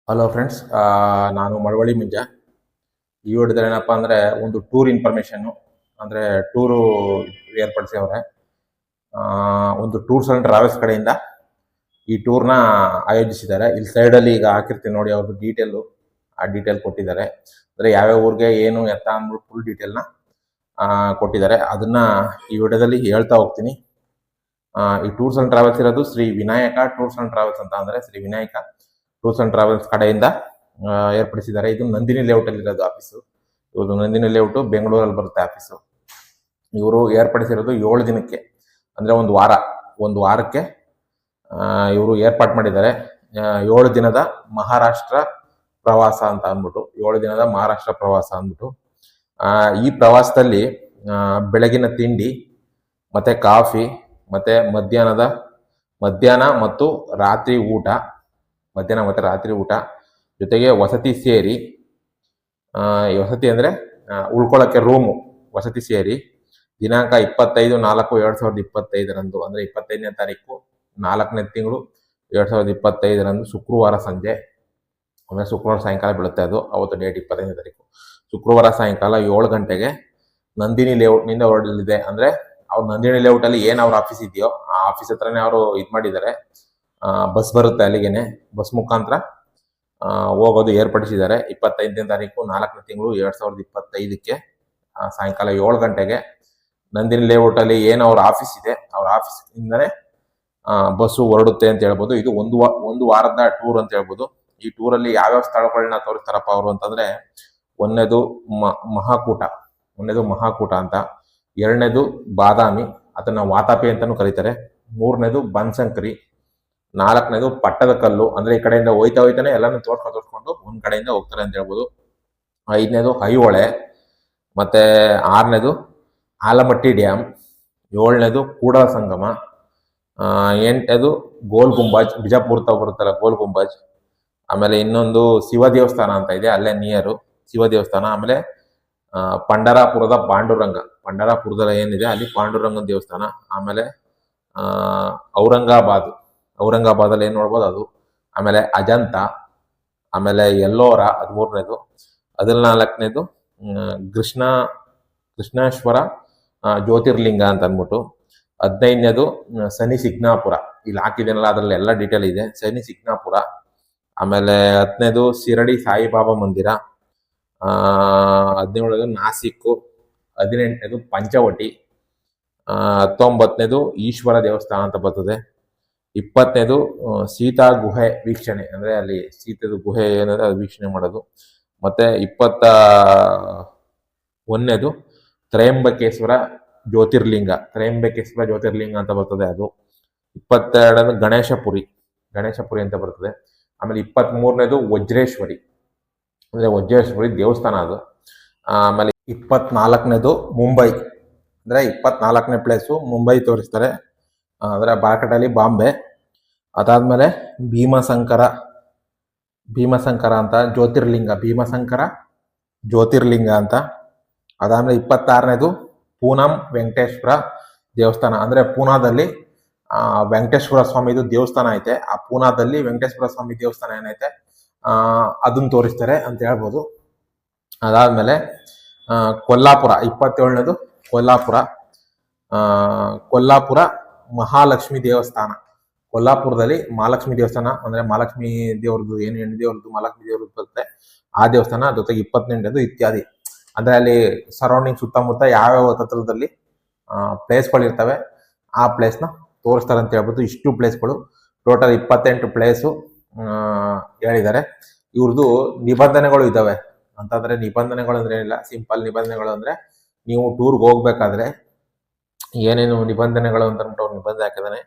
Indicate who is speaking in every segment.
Speaker 1: Hello friends, ನಾನು ಮಳವಳ್ಳಿ ಮುಂಜ. ಈ ವಿಡಿಯೋದಲ್ಲಿ ಏನಪ್ಪ ಅಂದರೆ ಒಂದು ಟೂರ್ ಇನ್ಫಾರ್ಮೇಷನ್ನು ಅಂದರೆ ಟೂರು ಏರ್ಪಡಿಸಿವ್ರೆ. ಒಂದು ಟೂರ್ಸ್ ಆ್ಯಂಡ್ ಟ್ರಾವೆಲ್ಸ್ ಕಡೆಯಿಂದ ಈ ಟೂರ್ನ ಆಯೋಜಿಸಿದ್ದಾರೆ. ಇಲ್ಲಿ ಸೈಡಲ್ಲಿ ಈಗ ಹಾಕಿರ್ತೀನಿ ನೋಡಿ, ಅವ್ರದ್ದು ಡೀಟೇಲು, ಆ ಡೀಟೇಲ್ ಕೊಟ್ಟಿದ್ದಾರೆ. ಅಂದರೆ ಯಾವ್ಯಾವ ಊರಿಗೆ ಏನು ಎತ್ತ ಅಂದ್ಬಿಟ್ಟು ಫುಲ್ ಡೀಟೇಲ್ನ ಕೊಟ್ಟಿದ್ದಾರೆ. ಅದನ್ನು ಈ ವಿಡಿಯೋದಲ್ಲಿ ಹೇಳ್ತಾ ಹೋಗ್ತೀನಿ. ಈ ಟೂರ್ಸ್ ಆ್ಯಂಡ್ ಟ್ರಾವೆಲ್ಸ್ ಇರೋದು Shri Vinayaka tours and travels ಅಂತ. ಅಂದರೆ Shri Vinayaka tours and travels ಕಡೆಯಿಂದ ಏರ್ಪಡಿಸಿದ್ದಾರೆ. ಇದು ನಂದಿನಿ ಲೇಔಟಲ್ಲಿ ಇರೋದು ಆಫೀಸು. ಇವರು ನಂದಿನಿ ಲೇಔಟು ಬೆಂಗಳೂರಲ್ಲಿ ಬರುತ್ತೆ ಆಫೀಸು. ಇವರು ಏರ್ಪಡಿಸಿರೋದು 7 ದಿನಕ್ಕೆ, ಅಂದರೆ ಒಂದು ವಾರಕ್ಕೆ ಇವರು ಏರ್ಪಾಟ್ ಮಾಡಿದ್ದಾರೆ. 7 ದಿನದ ಮಹಾರಾಷ್ಟ್ರ ಪ್ರವಾಸ ಅಂತ ಅಂದ್ಬಿಟ್ಟು, 7 ದಿನದ ಮಹಾರಾಷ್ಟ್ರ ಪ್ರವಾಸ ಅಂದ್ಬಿಟ್ಟು. ಈ ಪ್ರವಾಸದಲ್ಲಿ ಬೆಳಗಿನ ತಿಂಡಿ ಮತ್ತೆ ಕಾಫಿ ಮತ್ತೆ ಮಧ್ಯಾಹ್ನ ಮತ್ತು ರಾತ್ರಿ ಊಟ ಜೊತೆಗೆ ವಸತಿ ಸೇರಿ, ವಸತಿ ಅಂದರೆ ಉಳ್ಕೊಳ್ಳೋಕ್ಕೆ ರೂಮು, ವಸತಿ ಸೇರಿ ದಿನಾಂಕ 25/4/2025 ಅಂದರೆ 25ನೇ ತಾರೀಕು 4ನೇ ತಿಂಗಳು 2025 ಶುಕ್ರವಾರ ಸಂಜೆ, ಅಂದರೆ ಶುಕ್ರವಾರ ಸಾಯಂಕಾಲ ಬೀಳುತ್ತೆ. ಅವತ್ತು ಡೇಟ್ 25ನೇ ತಾರೀಕು ಶುಕ್ರವಾರ ಸಾಯಂಕಾಲ 7 ಗಂಟೆಗೆ ನಂದಿನಿ ಲೇಔಟ್ನಿಂದ ಹೊರಡಲಿದೆ. ಅಂದರೆ ಅವ್ರು ನಂದಿನಿ ಲೇಔಟಲ್ಲಿ ಏನು ಅವ್ರ ಆಫೀಸ್ ಇದೆಯೋ ಆ ಆಫೀಸ್ ಹತ್ರನೇ ಅವರು ಇದು ಮಾಡಿದ್ದಾರೆ. ಬಸ್ ಬರುತ್ತೆ ಅಲ್ಲಿಗೆನೆ, ಬಸ್ ಮುಖಾಂತರ ಹೋಗೋದು ಏರ್ಪಡಿಸಿದ್ದಾರೆ. 25ನೇ ತಾರೀಕು 4ನೇ ತಿಂಗಳು 2025 ಸಾಯಂಕಾಲ 7 ಗಂಟೆಗೆ ನಂದಿನಿ ಲೇಔಟಲ್ಲಿ ಏನು ಅವ್ರ ಆಫೀಸ್ ಇದೆ, ಅವ್ರ ಆಫೀಸಿಂದನೇ ಬಸ್ಸು ಹೊರಡುತ್ತೆ ಅಂತ ಹೇಳ್ಬೋದು. ಇದು ಒಂದು ವಾರದ ಟೂರ್ ಅಂತ ಹೇಳ್ಬೋದು. ಈ ಟೂರಲ್ಲಿ ಯಾವ್ಯಾವ ಸ್ಥಳಗಳನ್ನ ತೋರಿಸ್ತಾರಪ್ಪ ಅವರು ಅಂತಂದ್ರೆ, ಒಂದನೇದು ಮಹಾಕೂಟ ಅಂತ, ಎರಡನೇದು ಬಾದಾಮಿ, ಅದನ್ನ ವಾತಾಪಿ ಅಂತಾನು ಕರೀತಾರೆ, ಮೂರನೇದು ಬನಶಂಕರಿ, 4ನೇದು ಪಟ್ಟದಕಲ್ಲು, ಅಂದ್ರೆ ಈ ಕಡೆಯಿಂದ ಹೋಯ್ತಾನೆ ಎಲ್ಲಾನು ತೋರ್ಸ್ಕೊಂಡು ಒಂದ್ ಕಡೆಯಿಂದ ಹೋಗ್ತಾರೆ ಅಂತ ಹೇಳ್ಬೋದು. 5ನೇದು ಐಹೊಳೆ, ಮತ್ತೆ 6ನೇದು ಆಲಮಟ್ಟಿ ಡ್ಯಾಮ್, 7ನೇದು ಕೂಡಲ ಸಂಗಮ, 8ನೇದು ಗೋಲ್ ಗುಂಬಾಜ್, ಬಿಜಾಪುರ ಬರುತ್ತಲ್ಲ ಗೋಲ್ ಗುಂಬಾಜ್. ಆಮೇಲೆ ಇನ್ನೊಂದು ಶಿವ ದೇವಸ್ಥಾನ ಅಂತ ಇದೆ, ಅಲ್ಲೇ ನಿಯರು ಶಿವ ದೇವಸ್ಥಾನ. ಆಮೇಲೆ ಪಂಡರಾಪುರದಲ್ಲಿ ಏನಿದೆ ಅಲ್ಲಿ ಪಾಂಡುರಂಗನ ದೇವಸ್ಥಾನ. ಆಮೇಲೆ ಔರಂಗಾಬಾದಲ್ಲಿ ಏನ್ ನೋಡ್ಬೋದು ಅದು. ಆಮೇಲೆ ಅಜಂತ, ಆಮೇಲೆ ಎಲ್ಲೋರ 13ನೇದು, 14ನೇದು ಕೃಷ್ಣೇಶ್ವರ ಜ್ಯೋತಿರ್ಲಿಂಗ ಅಂತ ಅಂದ್ಬಿಟ್ಟು, 15ನೇದು ಶನಿ ಸಿಗ್ನಾಪುರ. ಇಲ್ಲಿ ಹಾಕಿದೇನಲ್ಲ ಅದರಲ್ಲಿ ಎಲ್ಲ ಡೀಟೇಲ್ ಇದೆ, ಶನಿ ಸಿಗ್ನಾಪುರ. ಆಮೇಲೆ 10ನೇದು ಶಿರಡಿ ಸಾಯಿಬಾಬಾ ಮಂದಿರ, 17ನೇದು ನಾಸಿಕ್ಕು, 18ನೇದು ಪಂಚವಟಿ, 19ನೇದು ಈಶ್ವರ ದೇವಸ್ಥಾನ ಅಂತ ಬರ್ತದೆ, 20ನೇದು ಸೀತಾ ಗುಹೆ ವೀಕ್ಷಣೆ, ಅಂದ್ರೆ ಅಲ್ಲಿ ಸೀತೆದು ಗುಹೆ ಏನಿದೆ ಅದು ವೀಕ್ಷಣೆ ಮಾಡೋದು. ಮತ್ತೆ 21ನೇದು ತ್ರಯಂಬಕೇಶ್ವರ ಜ್ಯೋತಿರ್ಲಿಂಗ ಅಂತ ಬರ್ತದೆ ಅದು. 22ನೇದು ಗಣೇಶಪುರಿ ಅಂತ ಬರ್ತದೆ. ಆಮೇಲೆ 23ನೇದು ವಜ್ರೇಶ್ವರಿ ದೇವಸ್ಥಾನ ಅದು. ಆಮೇಲೆ 24ನೇದು ಮುಂಬೈ, ಅಂದ್ರೆ 24ನೇ ಪ್ಲೇಸು ಮುಂಬೈ ತೋರಿಸ್ತಾರೆ, ಅಂದ್ರೆ ಬಾರ್ಕಟಲ್ಲಿ ಬಾಂಬೆ. ಅದಾದ್ಮೇಲೆ ಭೀಮಶಂಕರ ಅಂತ ಜ್ಯೋತಿರ್ಲಿಂಗ ಅಂತ. ಅದಾದ್ಮೇಲೆ 26ನೇದು ಪೂನಂ ವೆಂಕಟೇಶ್ವರ ದೇವಸ್ಥಾನ, ಅಂದ್ರೆ ಪೂನಾದಲ್ಲಿ ವೆಂಕಟೇಶ್ವರ ಸ್ವಾಮಿದು ದೇವಸ್ಥಾನ ಐತೆ. ಆ ಪೂನಾದಲ್ಲಿ ವೆಂಕಟೇಶ್ವರ ಸ್ವಾಮಿ ದೇವಸ್ಥಾನ ಏನೈತೆ ಅದನ್ನ ತೋರಿಸ್ತಾರೆ ಅಂತ ಹೇಳ್ಬೋದು. ಅದಾದ್ಮೇಲೆ ಕೊಲ್ಲಾಪುರ, 27ನೇದು ಕೊಲ್ಲಾಪುರ ಮಹಾಲಕ್ಷ್ಮಿ ದೇವಸ್ಥಾನ. ಕೊಲ್ಲಾಪುರದಲ್ಲಿ ಮಹಾಲಕ್ಷ್ಮಿ ದೇವಸ್ಥಾನ, ಅಂದ್ರೆ ಮಹಾಲಕ್ಷ್ಮಿ ದೇವ್ರದ್ದು ಏನು ಹೆಣ್ಣು ದೇವ್ರದ್ದು ಮಹಾಲಕ್ಷ್ಮಿ ದೇವ್ರದ್ದು ಬರುತ್ತೆ ಆ ದೇವಸ್ಥಾನ. ಜೊತೆಗೆ 28ನೇದು ಇತ್ಯಾದಿ, ಅಂದ್ರೆ ಅಲ್ಲಿ ಸರೌಂಡಿಂಗ್ ಸುತ್ತಮುತ್ತ ಯಾವ್ಯಾವ ತತ್ವದಲ್ಲಿ ಪ್ಲೇಸ್ಗಳು ಇರ್ತವೆ ಆ ಪ್ಲೇಸ್ನ ತೋರಿಸ್ತಾರೆ ಅಂತ ಹೇಳ್ಬೋದು. ಇಷ್ಟು ಪ್ಲೇಸ್ಗಳು ಟೋಟಲ್ 28 ಪ್ಲೇಸು ಹೇಳಿದ್ದಾರೆ. ಇವ್ರದ್ದು ನಿಬಂಧನೆಗಳು ಇದ್ದಾವೆ ಅಂತಂದ್ರೆ, ನಿಬಂಧನೆಗಳು ಅಂದ್ರೆ ಏನಿಲ್ಲ, ಸಿಂಪಲ್ ನಿಬಂಧನೆಗಳು ಅಂದ್ರೆ ನೀವು ಟೂರ್ಗೆ ಹೋಗ್ಬೇಕಾದ್ರೆ ಏನೇನು ನಿಬಂಧನೆಗಳು ಅಂತ ಅಂದ್ಬಿಟ್ಟು ಅವ್ರು ನಿಬಂಧನೆ ಹಾಕಿದಾನೆ.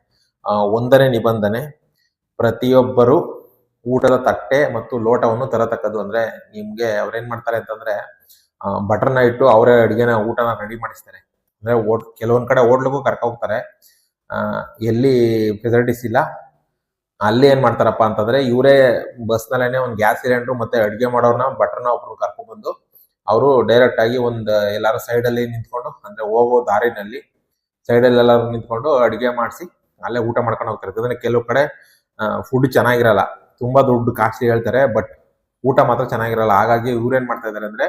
Speaker 1: 1ನೇ ನಿಬಂಧನೆ, ಪ್ರತಿಯೊಬ್ಬರು ಊಟದ ತಟ್ಟೆ ಮತ್ತು ಲೋಟವನ್ನು ತರತಕ್ಕದ್ದು. ಅಂದ್ರೆ ನಿಮ್ಗೆ ಅವ್ರೇನ್ ಮಾಡ್ತಾರೆ ಅಂತಂದ್ರೆ ಬಟರ್ನ ಇಟ್ಟು ಅವರೇ ಊಟನ ರೆಡಿ ಮಾಡಿಸ್ತಾರೆ. ಅಂದ್ರೆ ಕೆಲವೊಂದ್ ಕಡೆ ಹೋಟ್ಲಿಗೂ ಕರ್ಕ ಹೋಗ್ತಾರೆ, ಎಲ್ಲಿ ಫೆಸಿಲಿಟೀಸ್ ಇಲ್ಲ ಅಲ್ಲಿ ಏನ್ ಮಾಡ್ತಾರಪ್ಪ ಅಂತಂದ್ರೆ ಇವರೇ ಬಸ್ನಲ್ಲೇನೆ ಒಂದು ಗ್ಯಾಸ್ ಸಿಲಿಂಡರ್ ಮತ್ತೆ ಅಡಿಗೆ ಮಾಡೋರ್ನ ಬಟರ್ನ ಒಬ್ರು ಕರ್ಕೊಂಡ್ ಬಂದು ಅವರು ಡೈರೆಕ್ಟ್ ಆಗಿ ಎಲ್ಲಾರು ಸೈಡ್ ಅಲ್ಲಿ ನಿಂತ್ಕೊಂಡು, ಅಂದ್ರೆ ಹೋಗೋ ದಾರಿನಲ್ಲಿ ಸೈಡಲ್ಲಿ ಎಲ್ಲಾರು ನಿಂತ್ಕೊಂಡು ಅಡಿಗೆ ಮಾಡಿಸಿ ಅಲ್ಲೇ ಊಟ ಮಾಡ್ಕೊಂಡು ಹೋಗ್ತಾರೆ. ಯಾಕಂದ್ರೆ ಕೆಲವು ಕಡೆ ಫುಡ್ ಚೆನ್ನಾಗಿರಲ್ಲ, ತುಂಬಾ ದುಡ್ಡು ಕಾಸ್ಟ್ಲಿ ಹೇಳ್ತಾರೆ, ಬಟ್ ಊಟ ಮಾತ್ರ ಚೆನ್ನಾಗಿರಲ್ಲ. ಹಾಗಾಗಿ ಇವ್ರೇನ್ ಮಾಡ್ತಾ ಇದಾರೆ ಅಂದ್ರೆ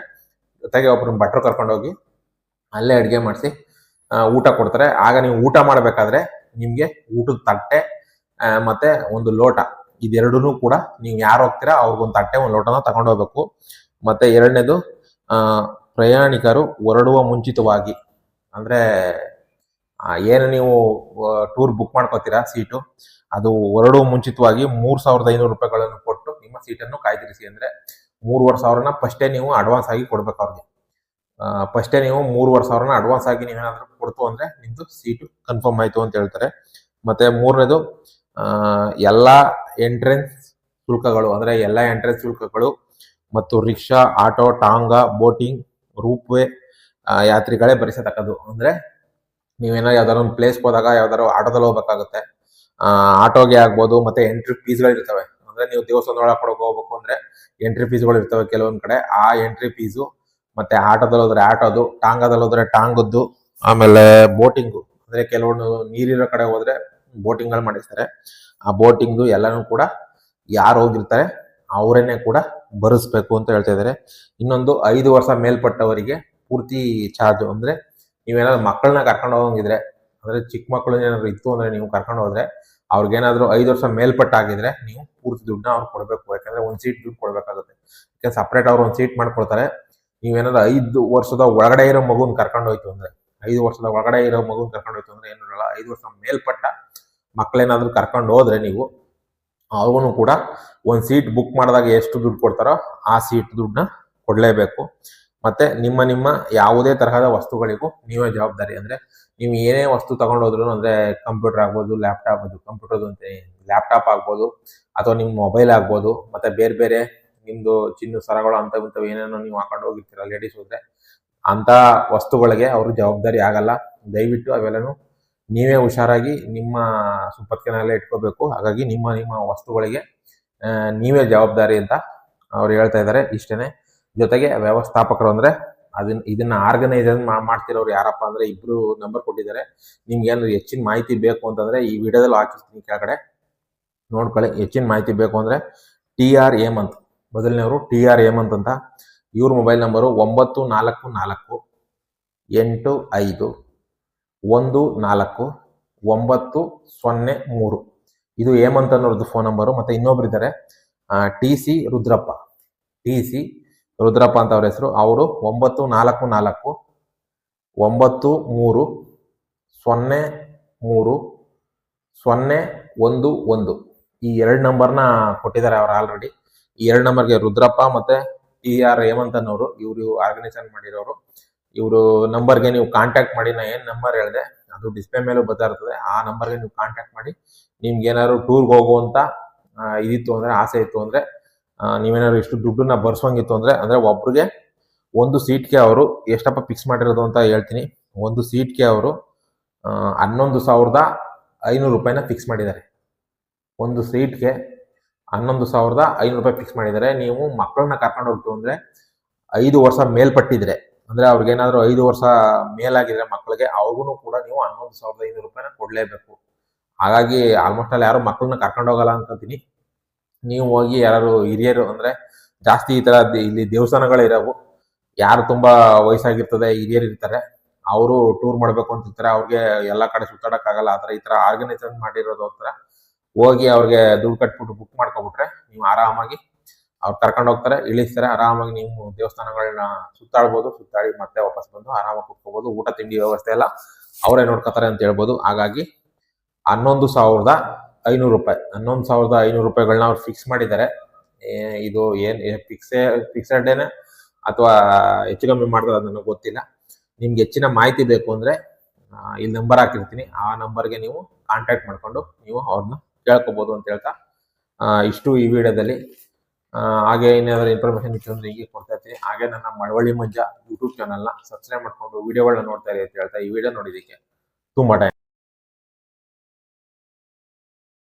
Speaker 1: ಜೊತೆಗೆ ಒಬ್ರನ್ನ ಭಟ್ರು ಕರ್ಕೊಂಡು ಹೋಗಿ ಅಲ್ಲೇ ಅಡುಗೆ ಮಾಡಿಸಿ ಊಟ ಕೊಡ್ತಾರೆ. ಆಗ ನೀವು ಊಟ ಮಾಡಬೇಕಾದ್ರೆ ನಿಮ್ಗೆ ಊಟದ ತಟ್ಟೆ ಮತ್ತೆ ಒಂದು ಲೋಟ ಇದೆರಡೂ ಕೂಡ ನೀವು ಯಾರು ಹೋಗ್ತೀರಾ ಅವ್ರಿಗೊಂದು ತಟ್ಟೆ ಒಂದು ಲೋಟನ ತಗೊಂಡು ಹೋಗ್ಬೇಕು. ಮತ್ತೆ ಎರಡನೇದು ಪ್ರಯಾಣಿಕರು ಹೊರಡುವ ಮುಂಚಿತವಾಗಿ ಅಂದ್ರೆ ಏನು ನೀವು ಟೂರ್ ಬುಕ್ ಮಾಡ್ಕೋತೀರಾ ಸೀಟು, ಅದು ಹೊರಡುವ ಮುಂಚಿತವಾಗಿ 3,500 ರೂಪಾಯಿಗಳನ್ನು ಕೊಟ್ಟು ನಿಮ್ಮ ಸೀಟನ್ನು ಕಾಯ್ದಿರಿಸಿ. ಅಂದ್ರೆ 3,500 ಫಸ್ಟೇ ನೀವು ಅಡ್ವಾನ್ಸ್ ಆಗಿ ಕೊಡ್ಬೇಕು ಅವ್ರಿಗೆ. ಫಸ್ಟೇ ನೀವು 3,500 ಅಡ್ವಾನ್ಸ್ ಆಗಿ ನೀವೇನಾದ್ರೂ ಕೊಡ್ತು ಅಂದ್ರೆ ನಿಮ್ದು ಸೀಟು ಕನ್ಫರ್ಮ್ ಆಯ್ತು ಅಂತ ಹೇಳ್ತಾರೆ. ಮತ್ತೆ ಮೂರನೇದು ಎಲ್ಲಾ ಎಂಟ್ರೆನ್ಸ್ ಶುಲ್ಕಗಳು ಅಂದ್ರೆ ಎಲ್ಲಾ ಎಂಟ್ರೆನ್ಸ್ ಶುಲ್ಕಗಳು ಮತ್ತು ರಿಕ್ಷಾ, ಆಟೋ, ಟಾಂಗಾ, ಬೋಟಿಂಗ್, ರೂಪ್ವೇ ಯಾತ್ರಿಗಳೇ ಭರಿಸತಕ್ಕದ್ದು. ಅಂದ್ರೆ ನೀವೇನಾದ್ರು ಯಾವ್ದಾದ್ರು ಒಂದು ಪ್ಲೇಸ್ಗೆ ಹೋದಾಗ ಯಾವ್ದಾದ್ರು ಆಟೋದಲ್ಲಿ ಹೋಗ್ಬೇಕಾಗುತ್ತೆ, ಆಟೋಗೆ ಆಗ್ಬೋದು. ಮತ್ತೆ ಎಂಟ್ರಿ ಫೀಸ್ಗಳು ಇರ್ತವೆ. ಅಂದ್ರೆ ನೀವು ದೇವಸ್ಥಾನದ ಒಳಗೆ ಹೋಗ್ಬೇಕು ಅಂದ್ರೆ ಎಂಟ್ರಿ ಫೀಸ್ಗಳು ಇರ್ತವೆ ಕೆಲವೊಂದ್ ಕಡೆ. ಆ ಎಂಟ್ರಿ ಫೀಸು ಮತ್ತೆ ಆಟೋದಲ್ಲಿ ಹೋದ್ರೆ ಆಟೋದು, ಟಾಂಗಾದಲ್ಲಿ ಹೋದ್ರೆ ಟಾಂಗದ್ದು, ಆಮೇಲೆ ಬೋಟಿಂಗು ಅಂದ್ರೆ ಕೆಲವೊಂದು ನೀರಿರೋ ಕಡೆ ಹೋದ್ರೆ ಬೋಟಿಂಗ್ಗಳು ಮಾಡಿರ್ತಾರೆ. ಆ ಬೋಟಿಂಗ್ದು ಎಲ್ಲಾನು ಕೂಡ ಯಾರು ಹೋಗಿರ್ತಾರೆ ಅವರೇನೆ ಕೂಡ ಭರಿಸ್ಬೇಕು ಅಂತ ಹೇಳ್ತಾ ಇದ್ದಾರೆ. ಇನ್ನೊಂದು 5 ವರ್ಷ ಮೇಲ್ಪಟ್ಟವರಿಗೆ ಪೂರ್ತಿ ಚಾರ್ಜ್. ಅಂದ್ರೆ ನೀವೇನಾದ್ರು ಮಕ್ಕಳನ್ನ ಕರ್ಕೊಂಡು ಹೋಗಂಗಿದ್ರೆ ಅಂದ್ರೆ ಚಿಕ್ಕ ಮಕ್ಕಳು ಏನಾದ್ರು ಇತ್ತು ಅಂದ್ರೆ ನೀವು ಕರ್ಕೊಂಡು ಹೋದ್ರೆ ಅವ್ರಿಗೇನಾದ್ರು 5 ವರ್ಷ ಮೇಲ್ಪಟ್ಟಾಗಿದ್ರೆ ನೀವು ಪೂರ್ತಿ ದುಡ್ಡನ್ನ ಅವ್ರು ಕೊಡ್ಬೇಕು. ಯಾಕಂದ್ರೆ ಒಂದ್ ಸೀಟ್ ದುಡ್ಡು ಕೊಡ್ಬೇಕಾಗುತ್ತೆ. ಯಾಕಂದ್ರೆ ಸಪ್ರೇಟ್ ಅವ್ರು ಒಂದ್ ಸೀಟ್ ಮಾಡ್ಕೊಳ್ತಾರೆ. ನೀವೇನಾದ್ರು 5 ವರ್ಷದ ಒಳಗಡೆ ಇರೋ ಮಗುನ್ ಕರ್ಕೊಂಡು ಹೋಯ್ತು ಅಂದ್ರೆ 5 ವರ್ಷದ ಒಳಗಡೆ ಇರೋ ಮಗುನ್ ಕರ್ಕೊಂಡು ಹೋಯ್ತು ಅಂದ್ರೆ ಏನು ಇರಲ್ಲ. 5 ವರ್ಷ ಮೇಲ್ಪಟ್ಟ ಮಕ್ಕಳೇನಾದ್ರೂ ಕರ್ಕೊಂಡು ಹೋದ್ರೆ ನೀವು ಅವ್ರಿಗೂ ಕೂಡ ಒಂದ್ ಸೀಟ್ ಬುಕ್ ಮಾಡಿದಾಗ ಎಷ್ಟು ದುಡ್ಡು ಕೊಡ್ತಾರೋ ಆ ಸೀಟ್ ದುಡ್ಡನ್ನ ಕೊಡ್ಲೇಬೇಕು. ಮತ್ತೆ ನಿಮ್ಮ ಯಾವುದೇ ತರಹದ ವಸ್ತುಗಳಿಗೂ ನೀವೇ ಜವಾಬ್ದಾರಿ. ಅಂದ್ರೆ ನೀವು ಏನೇ ವಸ್ತು ತಗೊಂಡೋದ್ರು ಅಂದ್ರೆ ಕಂಪ್ಯೂಟರ್ ಆಗ್ಬೋದು, ಲ್ಯಾಪ್ಟಾಪ್ ಆಗ್ಬೋದು, ಅಥವಾ ನಿಮ್ಮ ಮೊಬೈಲ್ ಆಗ್ಬೋದು, ಮತ್ತೆ ಬೇರೆ ಬೇರೆ ನಿಮ್ದು ಚಿನ್ನ ಸರಗಳು ಅಂತವ್ ಏನೇನೋ ನೀವು ಹಾಕೊಂಡು ಹೋಗಿರ್ತೀರ ಲೇಡೀಸ್ ಹೋದ್ರೆ ಅಂತ ವಸ್ತುಗಳಿಗೆ ಅವರು ಜವಾಬ್ದಾರಿ ಆಗಲ್ಲ. ದಯವಿಟ್ಟು ಅವೆಲ್ಲನು ನೀವೇ ಹುಷಾರಾಗಿ ನಿಮ್ಮ ಸುಪತ್ತಿನಲ್ಲೇ ಇಟ್ಕೋಬೇಕು. ಹಾಗಾಗಿ ನಿಮ್ಮ ವಸ್ತುಗಳಿಗೆ ನೀವೇ ಜವಾಬ್ದಾರಿ ಅಂತ ಅವ್ರು ಹೇಳ್ತಾ ಇದ್ದಾರೆ. ಇಷ್ಟೇನೆ. ಜೊತೆಗೆ ವ್ಯವಸ್ಥಾಪಕರು ಅಂದ್ರೆ ಇದನ್ನ ಆರ್ಗನೈಸರ್ ಮಾಡ್ತಿರೋರು ಯಾರಪ್ಪ ಅಂದ್ರೆ ಇಬ್ರು ನಂಬರ್ ಕೊಟ್ಟಿದ್ದಾರೆ. ನಿಮ್ಗೆ ಏನಾದ್ರು ಹೆಚ್ಚಿನ ಮಾಹಿತಿ ಬೇಕು ಅಂತಂದ್ರೆ ಈ ವಿಡಿಯೋದಲ್ಲಿ ಹಾಕಿರ್ತೀನಿ ಕೆಳಗಡೆ ನೋಡ್ಕೊಳ್ಳಿ. ಹೆಚ್ಚಿನ ಮಾಹಿತಿ ಬೇಕು ಅಂದ್ರೆ TR ಹೇಮಂತ್ ಮೊದಲನೇವರು TR ಹೇಮಂತ್ ಅಂತ. ಇವ್ರ ಮೊಬೈಲ್ ನಂಬರು 9441149003. ಇದು ಹೇಮಂತ್ ಅನ್ನೋರ್ದು ಫೋನ್ ನಂಬರು. ಮತ್ತೆ ಇನ್ನೊಬ್ರು ಇದ್ದಾರೆ TC ರುದ್ರಪ್ಪ ಅಂತ ಅವ್ರ ಹೆಸರು. ಅವರು 9443030011 ಈ 2 ನಂಬರ್ನ ಕೊಟ್ಟಿದ್ದಾರೆ ಅವ್ರು ಆಲ್ರೆಡಿ. ಈ 2 ನಂಬರ್ಗೆ ರುದ್ರಪ್ಪ ಮತ್ತೆ TR ಹೇಮಂತ್ ಅನ್ನೋರು ಇವ್ರು ಆರ್ಗನೈಸೇಷನ್ ಮಾಡಿರೋರು. ಇವರು ನಂಬರ್ಗೆ ನೀವು ಕಾಂಟ್ಯಾಕ್ಟ್ ಮಾಡಿ. ನಾ ಏನ್ ನಂಬರ್ ಹೇಳಿದೆ ಅದು ಡಿಸ್ಪ್ಲೇ ಮೇಲೂ ಬರ್ತಾ ಇರ್ತದೆ. ಆ ನಂಬರ್ಗೆ ನೀವು ಕಾಂಟ್ಯಾಕ್ಟ್ ಮಾಡಿ. ನಿಮ್ಗೆ ಏನಾದ್ರು ಟೂರ್ಗೆ ಹೋಗುವಂತ ಇದಿತ್ತು ಅಂದ್ರೆ ಆಸೆ ಇತ್ತು ಅಂದ್ರೆ ನೀವೇನಾದ್ರು ಇಷ್ಟು ದುಡ್ಡನ್ನ ಬರ್ಸೋಂಗಿತ್ತು ಅಂದ್ರೆ ಒಬ್ರಿಗೆ ಒಂದು ಸೀಟ್ಗೆ ಅವರು ಎಷ್ಟಪ್ಪ ಫಿಕ್ಸ್ ಮಾಡಿರೋದು ಅಂತ ಹೇಳ್ತೀನಿ. ಒಂದು ಸೀಟ್ಗೆ ಅವರು 11,500 ರೂಪಾಯಿನ ಫಿಕ್ಸ್ ಮಾಡಿದ್ದಾರೆ. ಒಂದು ಸೀಟ್ಗೆ 11,500 ರೂಪಾಯಿ ಫಿಕ್ಸ್ ಮಾಡಿದ್ದಾರೆ. ನೀವು ಮಕ್ಕಳನ್ನ ಕರ್ಕೊಂಡು ಹೋಗ್ತು ಅಂದ್ರೆ 5 ವರ್ಷ ಮೇಲ್ಪಟ್ಟಿದ್ರೆ ಅಂದ್ರೆ ಅವ್ರಿಗೇನಾದ್ರು 5 ವರ್ಷ ಮೇಲಾಗಿದ್ರೆ ಮಕ್ಕಳಿಗೆ ಅವ್ರಿಗೂ ಕೂಡ ನೀವು 11,500 ರೂಪಾಯಿನ ಕೊಡ್ಲೇಬೇಕು. ಹಾಗಾಗಿ ಆಲ್ಮೋಸ್ಟ್ ಅಲ್ಲಿ ಯಾರು ಮಕ್ಕಳನ್ನ ಕರ್ಕೊಂಡು ಹೋಗಲ್ಲ ಅನ್ಕೊಂತೀನಿ. ನೀವು ಹೋಗಿ ಯಾರು ಹಿರಿಯರು ಅಂದ್ರೆ ಜಾಸ್ತಿ ಈ ತರ ಇಲ್ಲಿ ದೇವಸ್ಥಾನಗಳು ಇರೋವು, ಯಾರು ತುಂಬಾ ವಯಸ್ಸಾಗಿರ್ತದೆ ಹಿರಿಯರು ಇರ್ತಾರೆ ಅವರು ಟೂರ್ ಮಾಡ್ಬೇಕು ಅಂತಿರ್ತಾರೆ. ಅವ್ರಿಗೆ ಎಲ್ಲಾ ಕಡೆ ಸುತ್ತಾಡಕ್ಕಾಗಲ್ಲ. ಆತರ ಈ ತರ ಆರ್ಗನೈಸೇಷನ್ ಮಾಡಿರೋದು ಹತ್ರ ಹೋಗಿ ಅವ್ರಿಗೆ ದುಡ್ಡು ಕಟ್ಬಿಟ್ಟು ಬುಕ್ ಮಾಡ್ಕೊಬಿಟ್ರೆ ನೀವು ಆರಾಮಾಗಿ ಅವ್ರು ಕರ್ಕೊಂಡು ಹೋಗ್ತಾರೆ, ಇಳಿಸ್ತಾರೆ. ಆರಾಮಾಗಿ ನೀವು ದೇವಸ್ಥಾನಗಳನ್ನ ಸುತ್ತಾಡಿ ಮತ್ತೆ ವಾಪಸ್ ಬಂದು ಆರಾಮಾಗಿ ಕುತ್ಕೋಬಹುದು. ಊಟ ತಿಂಡಿ ವ್ಯವಸ್ಥೆ ಎಲ್ಲ ಅವರೇ ನೋಡ್ಕೋತಾರೆ ಅಂತ ಹೇಳ್ಬೋದು. ಹಾಗಾಗಿ 11,500 ರೂಪಾಯಿ 11,500 ರೂಪಾಯಿಗಳನ್ನ ಅವ್ರು ಫಿಕ್ಸ್ ಮಾಡಿದ್ದಾರೆ. ಇದು ಏನ್ ಫಿಕ್ಸೆಡ್ ಏನೇ ಅಥವಾ ಹೆಚ್ಚು ಕಮ್ಮಿ ಮಾಡ್ತಾರೆ ಅದು ನನಗೆ ಗೊತ್ತಿಲ್ಲ. ನಿಮ್ಗೆ ಹೆಚ್ಚಿನ ಮಾಹಿತಿ ಬೇಕು ಅಂದ್ರೆ ಇಲ್ಲಿ ನಂಬರ್ ಹಾಕಿರ್ತೀನಿ. ಆ ನಂಬರ್ಗೆ ನೀವು ಕಾಂಟ್ಯಾಕ್ಟ್ ಮಾಡ್ಕೊಂಡು ನೀವು ಅವ್ರನ್ನ ಕೇಳ್ಕೊಬಹುದು ಅಂತ ಹೇಳ್ತಾ ಇಷ್ಟು ಈ ವಿಡಿಯೋದಲ್ಲಿ. ಹಾಗೆ ಏನಾದ್ರು ಇನ್ಫಾರ್ಮೇಶನ್ ಇತ್ತು ಅಂದ್ರೆ ಹೀಗೆ ಕೊಡ್ತಾ ಇರ್ತೀನಿ. ಹಾಗೆ ನನ್ನ ಮಳವಳ್ಳಿ ಮಂಜ ಯೂಟ್ಯೂಬ್ ಚಾನಲ್ನ ಸಬ್ಸ್ಕ್ರೈಬ್ ಮಾಡ್ಕೊಂಡು ವಿಡಿಯೋಗಳನ್ನ ನೋಡ್ತಾ ಇರಿ ಅಂತ ಹೇಳ್ತಾ ಈ ವಿಡಿಯೋ ನೋಡಿದ್ದಕ್ಕೆ ತುಂಬಾ